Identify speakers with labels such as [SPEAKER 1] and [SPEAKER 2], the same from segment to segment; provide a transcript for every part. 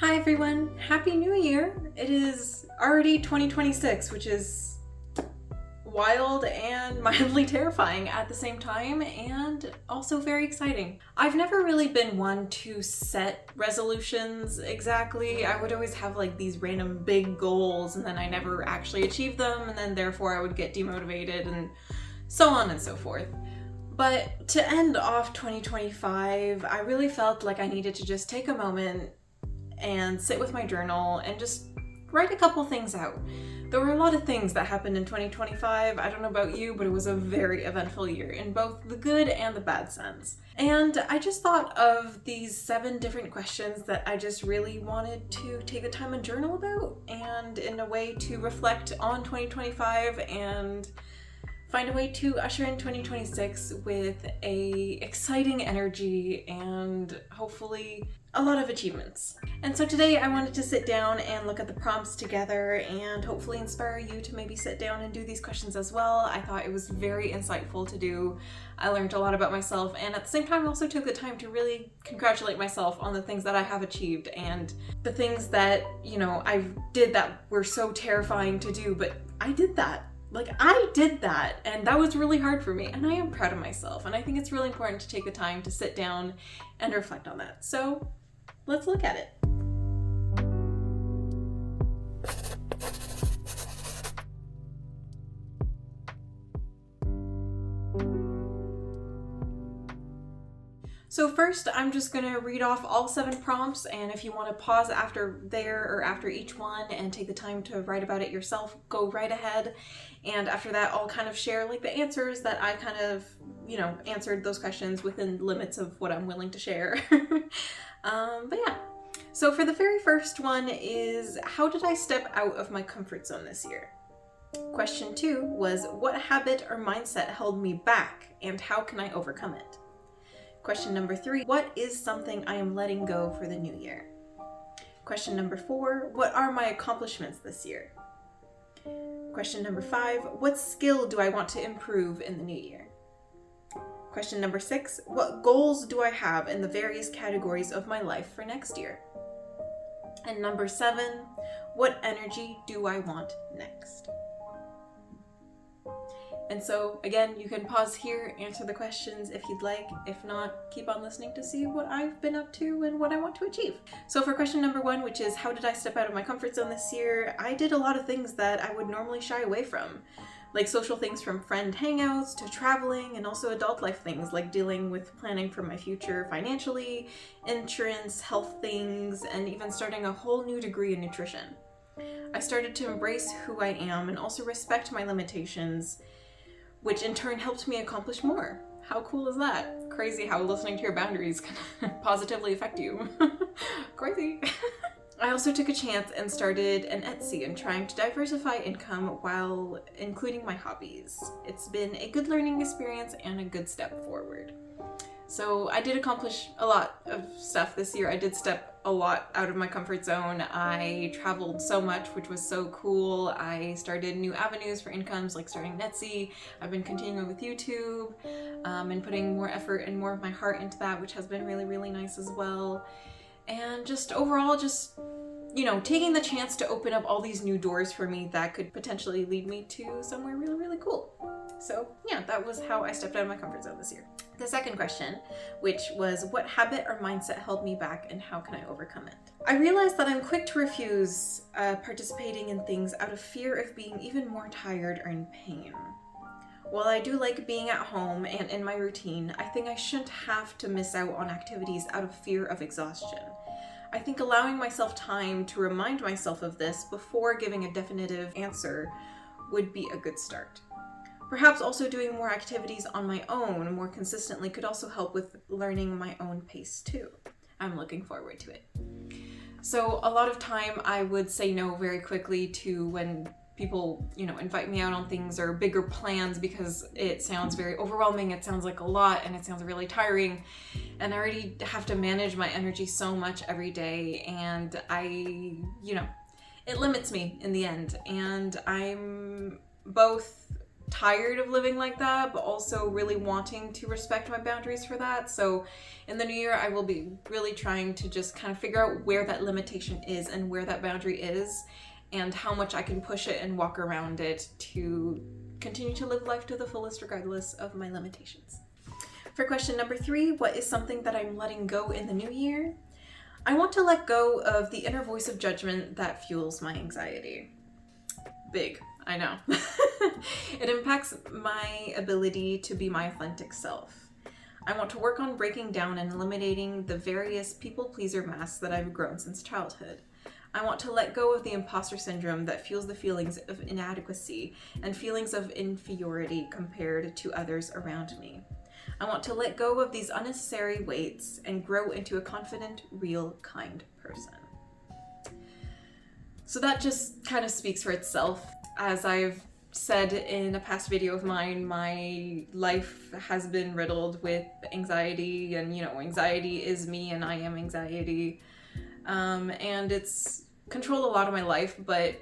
[SPEAKER 1] Hi everyone, Happy New Year! It is already 2026, which is wild and mildly terrifying at the same time, and also very exciting. I've never really been one to set resolutions exactly. I would always have like these random big goals and then I never actually achieved them, and then therefore I would get demotivated and so on and so forth. But to end off 2025, I really felt like I needed to just take a moment and sit with my journal and just write a couple things out. There were a lot of things that happened in 2025. I don't know about you, but it was a very eventful year in both the good and the bad sense. And I just thought of these 7 different questions that I just really wanted to take the time and journal about, and in a way to reflect on 2025 and find a way to usher in 2026 with a exciting energy and hopefully a lot of achievements. And so today I wanted to sit down and look at the prompts together and hopefully inspire you to maybe sit down and do these questions as well. I thought it was very insightful to do. I learned a lot about myself, and at the same time also took the time to really congratulate myself on the things that I have achieved and the things that, I did that were so terrifying to do, but I did that. I did that, and that was really hard for me, and I am proud of myself, and I think it's really important to take the time to sit down and reflect on that. So let's look at it. So first, I'm just going to read off all 7 prompts, and if you want to pause after there or after each one and take the time to write about it yourself, go right ahead. And after that, I'll kind of share the answers that I kind of, answered those questions within limits of what I'm willing to share. But yeah. So for the very first one is, how did I step out of my comfort zone this year? Question 2 was, what habit or mindset held me back, and how can I overcome it? Question number 3, what is something I am letting go for the new year? Question number 4, what are my accomplishments this year? Question number 5, what skill do I want to improve in the new year? Question number 6, what goals do I have in the various categories of my life for next year? And number 7, what energy do I want next? And so again, you can pause here, answer the questions if you'd like. If not, keep on listening to see what I've been up to and what I want to achieve. So for question number 1, which is, how did I step out of my comfort zone this year? I did a lot of things that I would normally shy away from, like social things from friend hangouts to traveling, and also adult life things like dealing with planning for my future financially, insurance, health things, and even starting a whole new degree in nutrition. I started to embrace who I am and also respect my limitations, which in turn helped me accomplish more. How cool is that? Crazy how listening to your boundaries can positively affect you. Crazy. I also took a chance and started an Etsy and trying to diversify income while including my hobbies. It's been a good learning experience and a good step forward. So I did accomplish a lot of stuff this year. I did step a lot out of my comfort zone. I traveled so much, which was so cool. I started new avenues for incomes, like starting Etsy. I've been continuing with YouTube and putting more effort and more of my heart into that, which has been really, really nice as well. And just overall, taking the chance to open up all these new doors for me that could potentially lead me to somewhere really, really cool. So yeah, that was how I stepped out of my comfort zone this year. The second question, which was, what habit or mindset held me back and how can I overcome it? I realized that I'm quick to refuse participating in things out of fear of being even more tired or in pain. While I do like being at home and in my routine, I think I shouldn't have to miss out on activities out of fear of exhaustion. I think allowing myself time to remind myself of this before giving a definitive answer would be a good start. Perhaps also doing more activities on my own more consistently could also help with learning my own pace too. I'm looking forward to it. So a lot of time I would say no very quickly to when people, invite me out on things or bigger plans because it sounds very overwhelming, it sounds like a lot, and it sounds really tiring. And I already have to manage my energy so much every day, and it limits me in the end. And I'm both tired of living like that, but also really wanting to respect my boundaries for that. So in the new year, I will be really trying to just kind of figure out where that limitation is and where that boundary is and how much I can push it and walk around it to continue to live life to the fullest regardless of my limitations. For question number 3, what is something that I'm letting go in the new year? I want to let go of the inner voice of judgment that fuels my anxiety. Big, I know. It impacts my ability to be my authentic self. I want to work on breaking down and eliminating the various people-pleaser masks that I've grown since childhood. I want to let go of the imposter syndrome that fuels the feelings of inadequacy and feelings of inferiority compared to others around me. I want to let go of these unnecessary weights and grow into a confident, real, kind person. So that just kind of speaks for itself. As I've said in a past video of mine, my life has been riddled with anxiety, and anxiety is me and I am anxiety. And it's controlled a lot of my life, but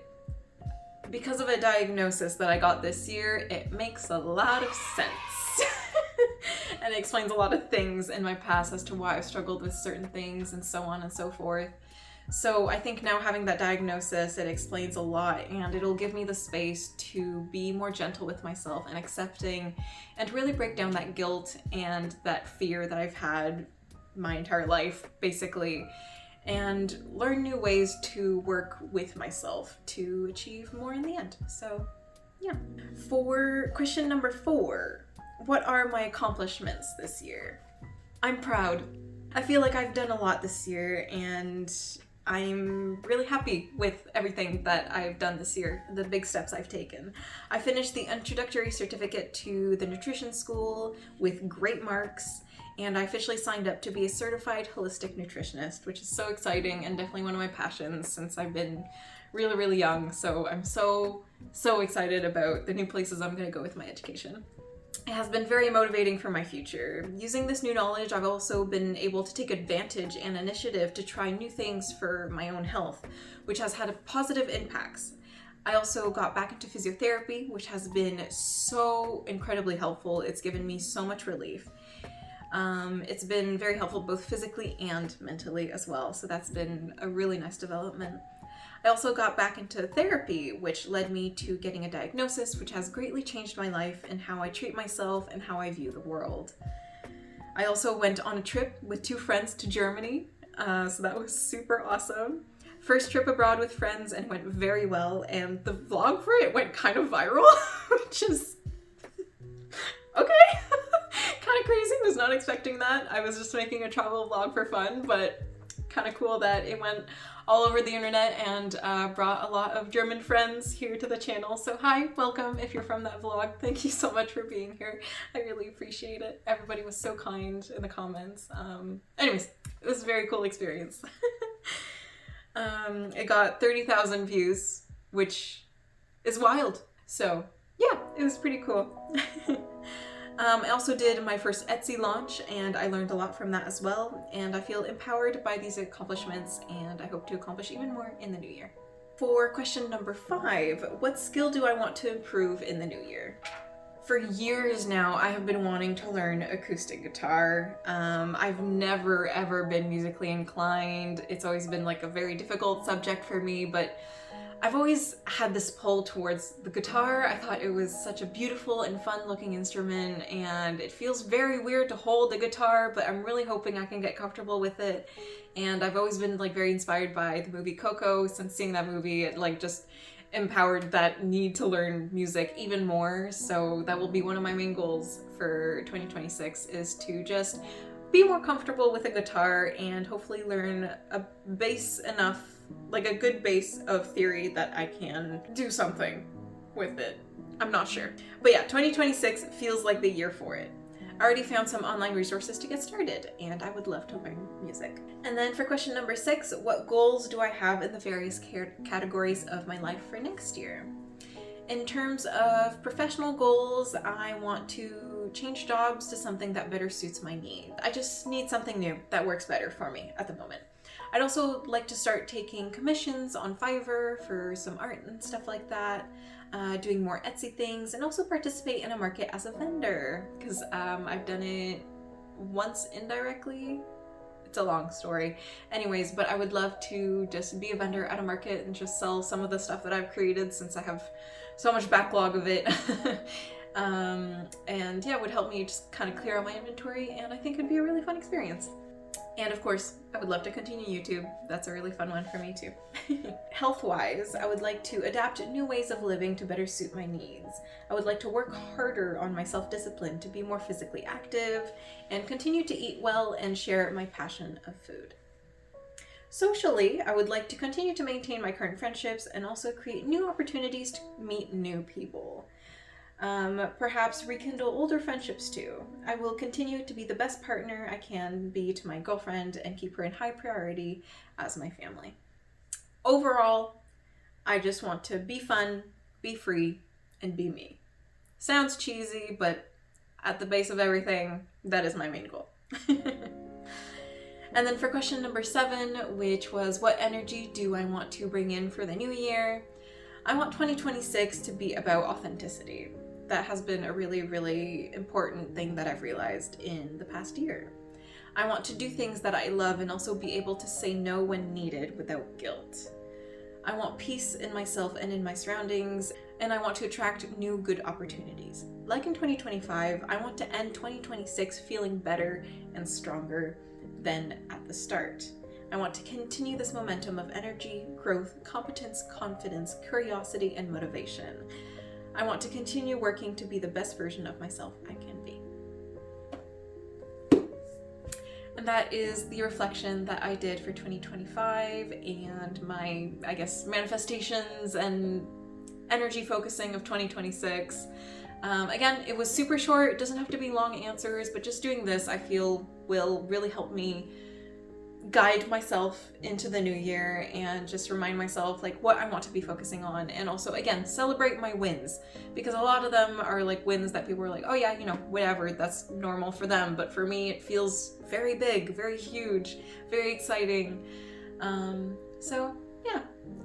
[SPEAKER 1] because of a diagnosis that I got this year, it makes a lot of sense. And it explains a lot of things in my past as to why I've struggled with certain things and so on and so forth. So I think now having that diagnosis, it explains a lot, and it'll give me the space to be more gentle with myself and accepting and really break down that guilt and that fear that I've had my entire life, basically, and learn new ways to work with myself to achieve more in the end. So yeah. For question number 4, what are my accomplishments this year? I'm proud. I feel like I've done a lot this year, and I'm really happy with everything that I've done this year, the big steps I've taken. I finished the introductory certificate to the nutrition school with great marks, and I officially signed up to be a certified holistic nutritionist, which is so exciting and definitely one of my passions since I've been really, really young. So I'm so excited about the new places I'm gonna go with my education. It has been very motivating for my future. Using this new knowledge, I've also been able to take advantage and initiative to try new things for my own health, which has had positive impacts. I also got back into physiotherapy, which has been so incredibly helpful. It's given me so much relief. It's been very helpful both physically and mentally as well, so that's been a really nice development. I also got back into therapy, which led me to getting a diagnosis, which has greatly changed my life and how I treat myself and how I view the world. I also went on a trip with 2 friends to Germany, so that was super awesome. First trip abroad with friends and went very well, and the vlog for it went kind of viral, which is okay. Kind of crazy, was not expecting that. I was just making a travel vlog for fun, but kind of cool that it went all over the internet and brought a lot of German friends here to the channel. So hi, welcome if you're from that vlog. Thank you so much for being here. I really appreciate it. Everybody was so kind in the comments. Anyways, it was a very cool experience. It got 30,000 views, which is wild. So yeah, it was pretty cool. I also did my first Etsy launch, and I learned a lot from that as well, and I feel empowered by these accomplishments, and I hope to accomplish even more in the new year. For question number 5, what skill do I want to improve in the new year? For years now, I have been wanting to learn acoustic guitar. I've never ever been musically inclined. It's always been like a very difficult subject for me, but I've always had this pull towards the guitar. I thought it was such a beautiful and fun looking instrument, and it feels very weird to hold the guitar, but I'm really hoping I can get comfortable with it. And I've always been like very inspired by the movie Coco. Since seeing that movie, it like just empowered that need to learn music even more. So that will be one of my main goals for 2026, is to just be more comfortable with a guitar and hopefully learn a bass enough, like a good base of theory that I can do something with it. I'm not sure. But yeah, 2026 feels like the year for it. I already found some online resources to get started, and I would love to learn music. And then for question number 6, what goals do I have in the various categories of my life for next year? In terms of professional goals, I want to change jobs to something that better suits my needs. I just need something new that works better for me at the moment. I'd also like to start taking commissions on Fiverr for some art and stuff like that. doing more Etsy things, and also participate in a market as a vendor, because I've done it once indirectly. It's a long story. Anyways, but I would love to just be a vendor at a market and just sell some of the stuff that I've created, since I have so much backlog of it. And yeah, it would help me just kind of clear out my inventory, and I think it'd be a really fun experience. And of course, I would love to continue YouTube. That's a really fun one for me too. Health-wise, I would like to adapt new ways of living to better suit my needs. I would like to work harder on my self-discipline to be more physically active, and continue to eat well and share my passion of food. Socially, I would like to continue to maintain my current friendships and also create new opportunities to meet new people. Perhaps rekindle older friendships too. I will continue to be the best partner I can be to my girlfriend and keep her in high priority as my family. Overall, I just want to be fun, be free, and be me. Sounds cheesy, but at the base of everything, that is my main goal. And then for question number 7, which was what energy do I want to bring in for the new year? I want 2026 to be about authenticity. That has been a really, really important thing that I've realized in the past year. I want to do things that I love and also be able to say no when needed without guilt. I want peace in myself and in my surroundings, and I want to attract new good opportunities. Like in 2025, I want to end 2026 feeling better and stronger than at the start. I want to continue this momentum of energy, growth, competence, confidence, curiosity, and motivation. I want to continue working to be the best version of myself I can be. And that is the reflection that I did for 2025 and my, I guess, manifestations and energy focusing of 2026. Again, it was super short. It doesn't have to be long answers, but just doing this, I feel, will really help me guide myself into the new year and just remind myself like what I want to be focusing on, and also again celebrate my wins, because a lot of them are like wins that people are like, oh yeah, you know, whatever, that's normal for them, but for me it feels very big, very huge, very exciting. So yeah,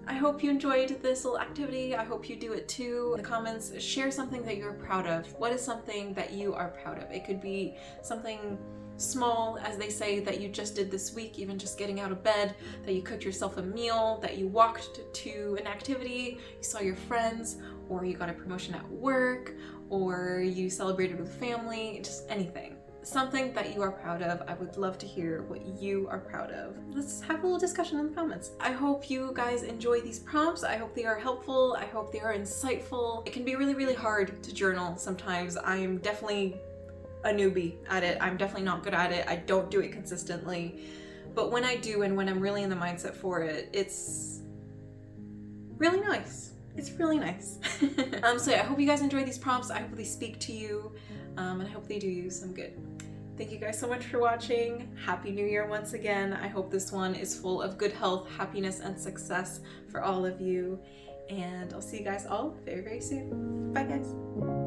[SPEAKER 1] I hope you enjoyed this little activity. I hope you do it too. In the comments, share something that you're proud of. What is something that you are proud of? It could be something small, as they say, that you just did this week, even just getting out of bed, that you cooked yourself a meal, that you walked to an activity, you saw your friends, or you got a promotion at work, or you celebrated with family, just anything. Something that you are proud of. I would love to hear what you are proud of. Let's have a little discussion in the comments. I hope you guys enjoy these prompts. I hope they are helpful. I hope they are insightful. It can be really, really hard to journal sometimes. I'm definitely a newbie at it. I'm definitely not good at it. I don't do it consistently. But when I do, and when I'm really in the mindset for it, it's really nice. It's really nice. So yeah, I hope you guys enjoy these prompts. I hope they speak to you, and I hope they do you some good. Thank you guys so much for watching. Happy New Year once again. I hope this one is full of good health, happiness, and success for all of you. And I'll see you guys all very, very soon. Bye guys.